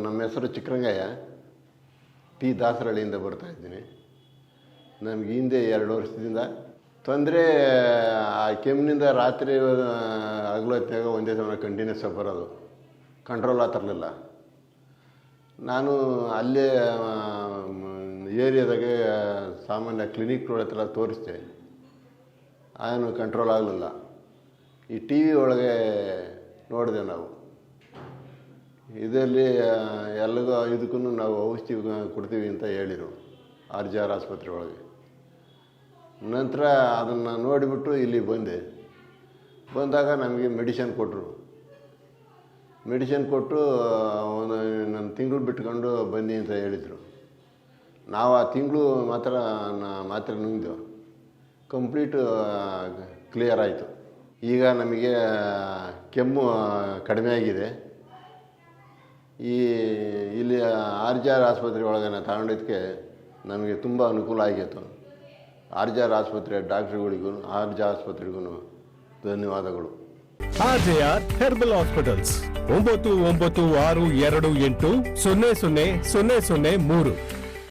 ನಮ್ಮ ಹೆಸರು ಚಿಕ್ಕರಂಗಯ್ಯ, ಟಿ ದಾಸರಳ್ಳಿಯಿಂದ ಬರ್ತಾಯಿದ್ದೀನಿ. ನಮಗೆ ಹಿಂದೆ 2 ವರ್ಷದಿಂದ ತೊಂದರೆ, ಆ ಕೆಮ್ಮಿನಿಂದ ರಾತ್ರಿ ಹಗಲೊತ್ತಾಗ ಒಂದೇ ಸಮಯ ಕಂಟಿನ್ಯೂಸ್ ಆಗಿ ಬರೋದು, ಕಂಟ್ರೋಲ್ ಆಗ್ತಿರಲಿಲ್ಲ. ನಾನು ಅಲ್ಲೇ ಏರಿಯಾದಾಗೆ ಸಾಮಾನ್ಯ ಕ್ಲಿನಿಕ್ಗಳ ತೋರಿಸ್ದೆ, ಏನು ಕಂಟ್ರೋಲ್ ಆಗಲಿಲ್ಲ. ಈ ಟಿ ವಿ ಒಳಗೆ ನೋಡಿದೆ ನಾವು, ಇದರಲ್ಲಿ ಎಲ್ಲಗೂ ಇದಕ್ಕೂ ನಾವು ಔಷಧಿ ಕೊಡ್ತೀವಿ ಅಂತ ಹೇಳಿದರು RJR ಆಸ್ಪತ್ರೆ ಒಳಗೆ. ನಂತರ ಅದನ್ನು ನೋಡಿಬಿಟ್ಟು ಇಲ್ಲಿ ಬಂದಾಗ ನಮಗೆ ಮೆಡಿಷನ್ ಕೊಟ್ಟರು. ಮೆಡಿಷನ್ ಕೊಟ್ಟು ಒಂದು ತಿಂಗಳು ಬಿಟ್ಕೊಂಡು ಬನ್ನಿ ಅಂತ ಹೇಳಿದರು. ನಾವು ಆ ತಿಂಗಳು ಮಾತ್ರ ನುಂಗಿದೆವು, ಕಂಪ್ಲೀಟು ಕ್ಲಿಯರ್ ಆಯಿತು. ಈಗ ನಮಗೆ ಕೆಮ್ಮು ಕಡಿಮೆ ಆಗಿದೆ. ಇಲ್ಲಿ RJR ಆಸ್ಪತ್ರೆ ಒಳಗೆ ತಗೊಂಡಿದ್ದಕ್ಕೆ ನಮಗೆ ತುಂಬ ಅನುಕೂಲ ಆಗಿತ್ತು. RJR ಆಸ್ಪತ್ರೆ ಡಾಕ್ಟ್ರುಗಳಿಗೂ RJR ಆಸ್ಪತ್ರೆಗೂ ಧನ್ಯವಾದಗಳು. RJR herbal hospitals 9962280003